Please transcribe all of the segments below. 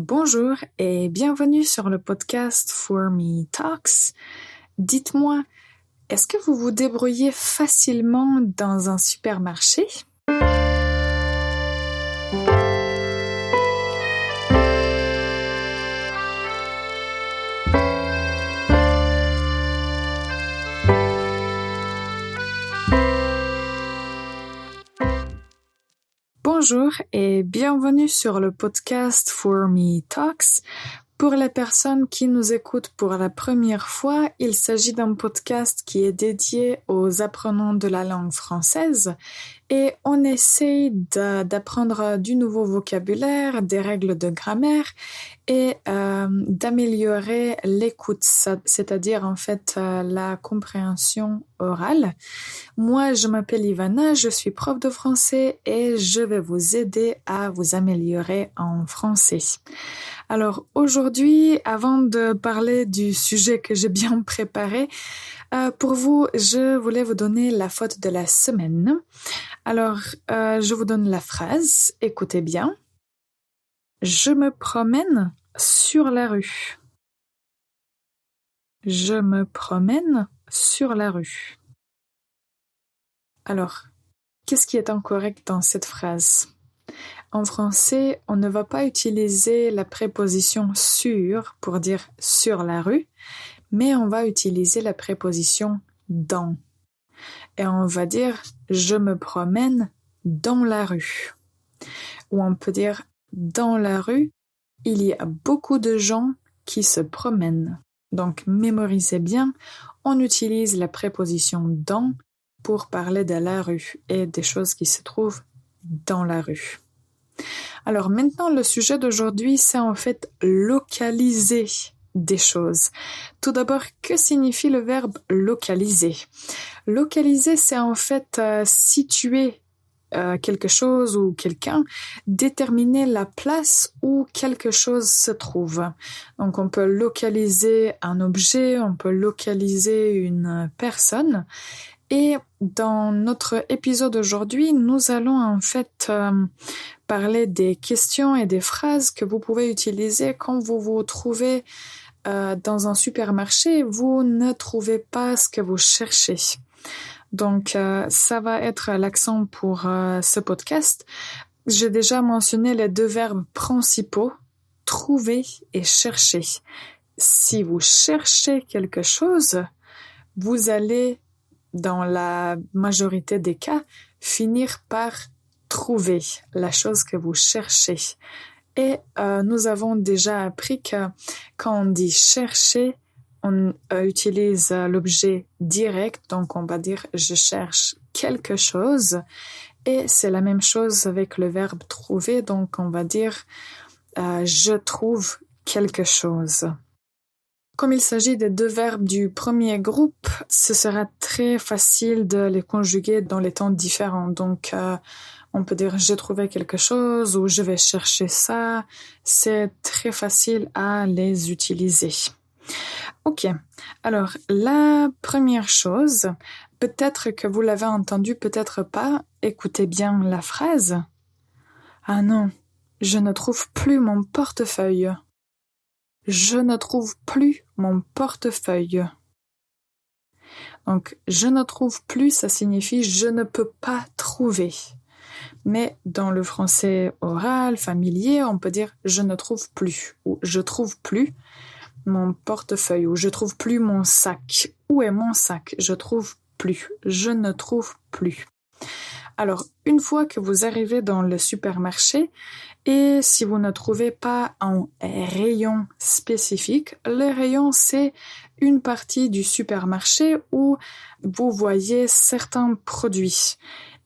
Bonjour et bienvenue sur le podcast For Me Talks. Dites-moi, est-ce que vous vous débrouillez facilement dans un supermarché? Bonjour et bienvenue sur le podcast For Me Talks. Pour les personnes qui nous écoutent pour la première fois, il s'agit d'un podcast qui est dédié aux apprenants de la langue française et on essaye d'apprendre du nouveau vocabulaire, des règles de grammaire et d'améliorer l'écoute, c'est-à-dire en fait la compréhension orale. Moi, je m'appelle Ivana, je suis prof de français et je vais vous aider à vous améliorer en français. Alors aujourd'hui, avant de parler du sujet que j'ai bien préparé, pour vous, je voulais vous donner la faute de la semaine. Alors, je vous donne la phrase, écoutez bien. Je me promène sur la rue. Je me promène sur la rue. Alors, qu'est-ce qui est incorrect dans cette phrase? En français, on ne va pas utiliser la préposition sur pour dire sur la rue, mais on va utiliser la préposition dans. Et on va dire je me promène dans la rue. Ou on peut dire dans la rue, il y a beaucoup de gens qui se promènent. Donc mémorisez bien, on utilise la préposition dans pour parler de la rue et des choses qui se trouvent dans la rue. Alors maintenant, le sujet d'aujourd'hui, c'est en fait localiser des choses. Tout d'abord, que signifie le verbe localiser? Localiser, c'est en fait situer quelque chose ou quelqu'un, déterminer la place où quelque chose se trouve. Donc on peut localiser un objet, on peut localiser une personne. Et dans notre épisode aujourd'hui, nous allons en fait parler des questions et des phrases que vous pouvez utiliser quand vous vous trouvez dans un supermarché et vous ne trouvez pas ce que vous cherchez. Donc, ça va être l'accent pour ce podcast. J'ai déjà mentionné les deux verbes principaux, trouver et chercher. Si vous cherchez quelque chose, vous allez, dans la majorité des cas, finir par trouver la chose que vous cherchez. Et nous avons déjà appris que quand on dit chercher, on utilise l'objet direct, donc on va dire je cherche quelque chose. Et c'est la même chose avec le verbe trouver, donc on va dire je trouve quelque chose. Comme il s'agit des deux verbes du premier groupe, ce sera très facile de les conjuguer dans les temps différents. Donc, on peut dire j'ai trouvé quelque chose ou je vais chercher ça. C'est très facile à les utiliser. Ok, alors la première chose, peut-être que vous l'avez entendu, peut-être pas, écoutez bien la phrase. Ah non, je ne trouve plus mon portefeuille. Je ne trouve plus mon portefeuille. Donc, je ne trouve plus, ça signifie je ne peux pas trouver. Mais dans le français oral, familier, on peut dire je ne trouve plus ou je trouve plus mon portefeuille ou je trouve plus mon sac. Où est mon sac? Je trouve plus. Je ne trouve plus. Alors, une fois que vous arrivez dans le supermarché et si vous ne trouvez pas un rayon spécifique, le rayon, c'est une partie du supermarché où vous voyez certains produits.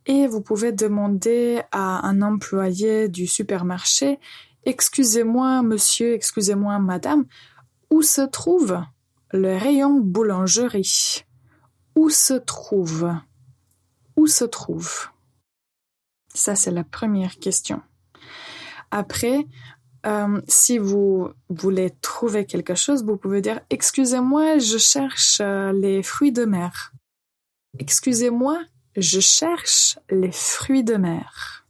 Et vous pouvez demander à un employé du supermarché « Excusez-moi, monsieur, excusez-moi, madame, où se trouve le rayon boulangerie? Où se trouve? Où se trouve ?» Ça, c'est la première question. Après, si vous voulez trouver quelque chose, vous pouvez dire « Excusez-moi, je cherche les fruits de mer. » Excusez-moi, je cherche les fruits de mer.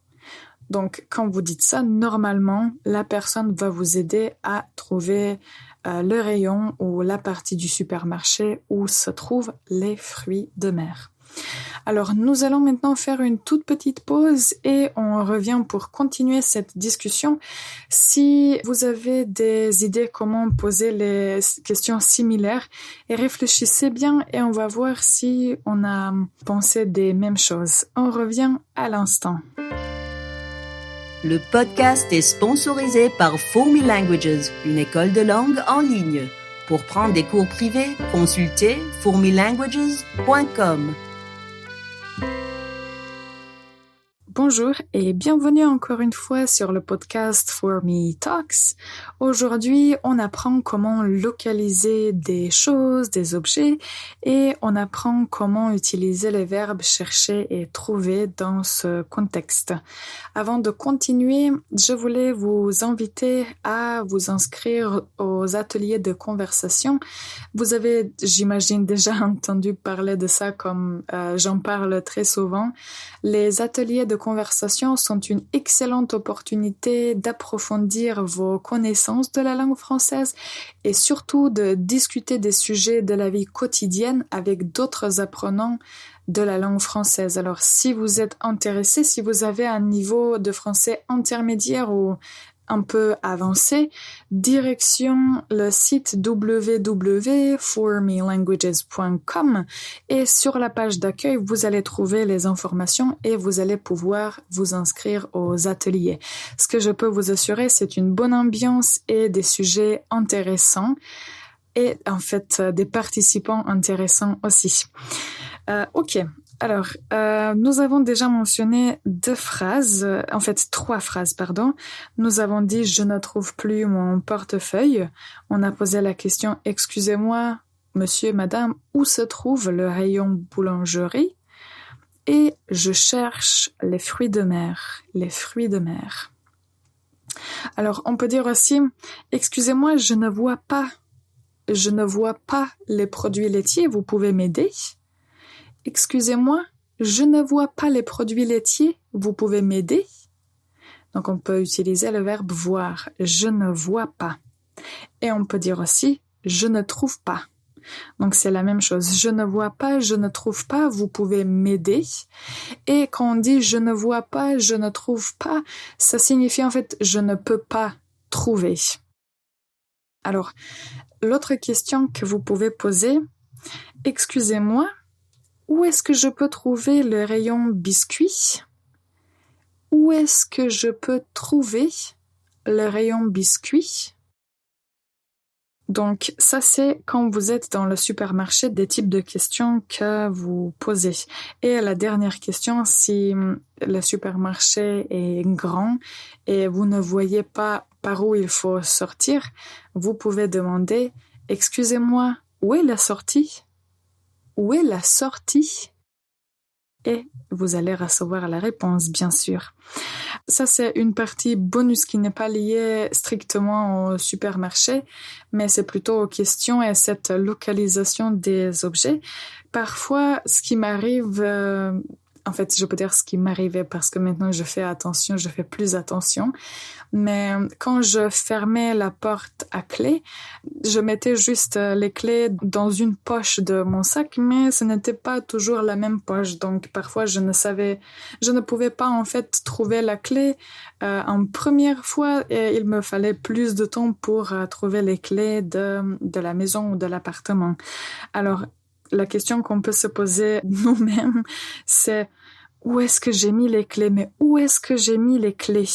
Donc, quand vous dites ça, normalement, la personne va vous aider à trouver le rayon ou la partie du supermarché où se trouvent les fruits de mer. Alors, nous allons maintenant faire une toute petite pause et on revient pour continuer cette discussion. Si vous avez des idées comment poser les questions similaires, et réfléchissez bien et on va voir si on a pensé des mêmes choses. On revient à l'instant. Le podcast est sponsorisé par For Me Languages, une école de langue en ligne. Pour prendre des cours privés, consultez formelanguages.com. Bonjour et bienvenue encore une fois sur le podcast For Me Talks. Aujourd'hui, on apprend comment localiser des choses, des objets et on apprend comment utiliser les verbes chercher et trouver dans ce contexte. Avant de continuer, je voulais vous inviter à vous inscrire aux ateliers de conversation. Vous avez, j'imagine, déjà entendu parler de ça comme j'en parle très souvent. Les ateliers de conversation sont une excellente opportunité d'approfondir vos connaissances de la langue française et surtout de discuter des sujets de la vie quotidienne avec d'autres apprenants de la langue française. Alors, si vous êtes intéressé, si vous avez un niveau de français intermédiaire ou un peu avancé, direction le site www.formelanguages.com et sur la page d'accueil, vous allez trouver les informations et vous allez pouvoir vous inscrire aux ateliers. Ce que je peux vous assurer, c'est une bonne ambiance et des sujets intéressants et en fait des participants intéressants aussi. Ok. Alors, nous avons déjà mentionné trois phrases, pardon. Nous avons dit « Je ne trouve plus mon portefeuille ». On a posé la question « Excusez-moi, monsieur, madame, où se trouve le rayon boulangerie ?» Et « Je cherche les fruits de mer ». Les fruits de mer. Alors, on peut dire aussi « Excusez-moi, je ne vois pas les produits laitiers, vous pouvez m'aider ?» Excusez-moi, je ne vois pas les produits laitiers, vous pouvez m'aider? Donc on peut utiliser le verbe voir, je ne vois pas. Et on peut dire aussi, je ne trouve pas. Donc c'est la même chose, je ne vois pas, je ne trouve pas, vous pouvez m'aider. Et quand on dit je ne vois pas, je ne trouve pas, ça signifie en fait je ne peux pas trouver. Alors, l'autre question que vous pouvez poser, excusez-moi, où est-ce que je peux trouver le rayon biscuits? Où est-ce que je peux trouver le rayon biscuits? Donc, ça c'est quand vous êtes dans le supermarché des types de questions que vous posez. Et la dernière question, si le supermarché est grand et vous ne voyez pas par où il faut sortir, vous pouvez demander « Excusez-moi, où est la sortie ?» Où est la sortie? Et vous allez recevoir la réponse, bien sûr. Ça, c'est une partie bonus qui n'est pas liée strictement au supermarché, mais c'est plutôt aux questions et cette localisation des objets. Parfois, ce qui m'arrive... En fait, je peux dire ce qui m'arrivait parce que maintenant je fais plus attention. Mais quand je fermais la porte à clé, je mettais juste les clés dans une poche de mon sac, mais ce n'était pas toujours la même poche. Donc parfois je ne pouvais pas en fait trouver la clé en première fois et il me fallait plus de temps pour trouver les clés de la maison ou de l'appartement. Alors, la question qu'on peut se poser nous-mêmes, c'est où est-ce que j'ai mis les clés? Mais où est-ce que j'ai mis les clés?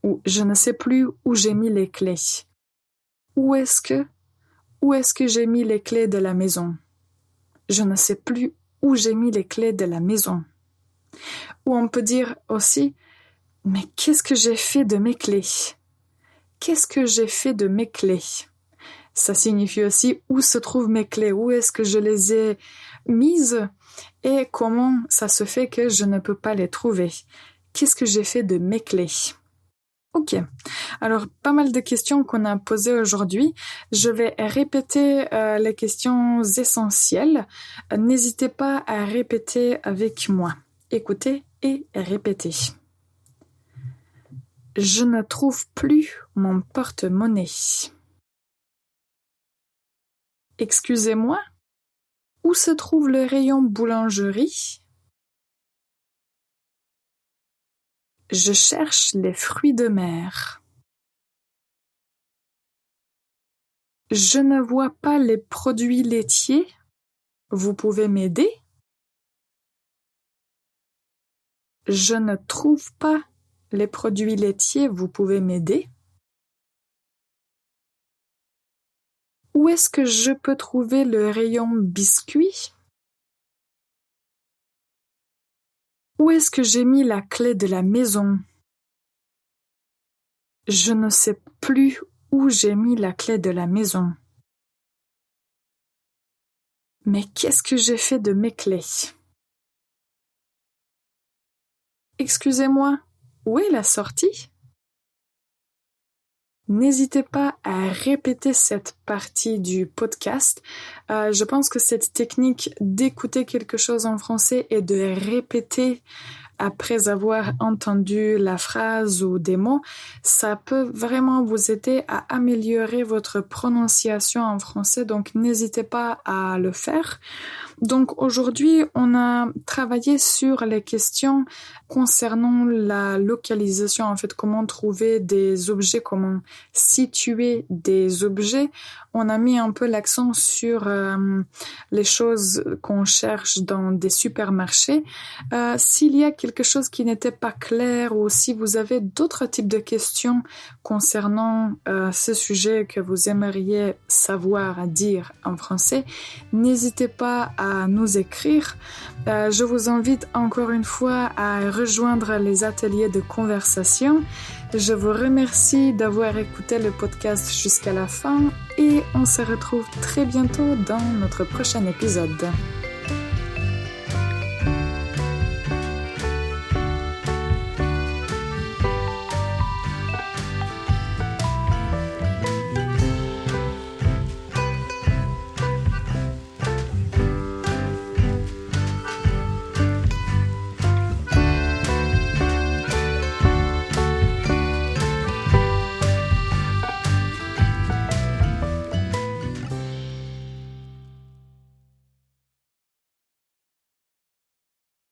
Ou je ne sais plus où j'ai mis les clés. Où est-ce que j'ai mis les clés de la maison? Je ne sais plus où j'ai mis les clés de la maison. Ou on peut dire aussi, mais qu'est-ce que j'ai fait de mes clés? Qu'est-ce que j'ai fait de mes clés? Ça signifie aussi où se trouvent mes clés, où est-ce que je les ai mises et comment ça se fait que je ne peux pas les trouver. Qu'est-ce que j'ai fait de mes clés? Ok, alors pas mal de questions qu'on a posées aujourd'hui. Je vais répéter les questions essentielles. N'hésitez pas à répéter avec moi. Écoutez et répétez. Je ne trouve plus mon porte-monnaie. Excusez-moi, où se trouve le rayon boulangerie? Je cherche les fruits de mer. Je ne vois pas les produits laitiers. Vous pouvez m'aider? Je ne trouve pas les produits laitiers. Vous pouvez m'aider? Où est-ce que je peux trouver le rayon biscuits? Où est-ce que j'ai mis la clé de la maison? Je ne sais plus où j'ai mis la clé de la maison. Mais qu'est-ce que j'ai fait de mes clés? Excusez-moi, où est la sortie? N'hésitez pas à répéter cette partie du podcast. Je pense que cette technique d'écouter quelque chose en français et de répéter après avoir entendu la phrase ou des mots, ça peut vraiment vous aider à améliorer votre prononciation en français, donc n'hésitez pas à le faire. Donc aujourd'hui, on a travaillé sur les questions concernant la localisation, en fait, comment trouver des objets, comment situer des objets. On a mis un peu l'accent sur les choses qu'on cherche dans des supermarchés. S'il y a quelque chose qui n'était pas clair ou si vous avez d'autres types de questions concernant ce sujet que vous aimeriez savoir dire en français, n'hésitez pas à nous écrire. Je vous invite encore une fois à rejoindre les ateliers de conversation. Je vous remercie d'avoir écouté le podcast jusqu'à la fin et on se retrouve très bientôt dans notre prochain épisode.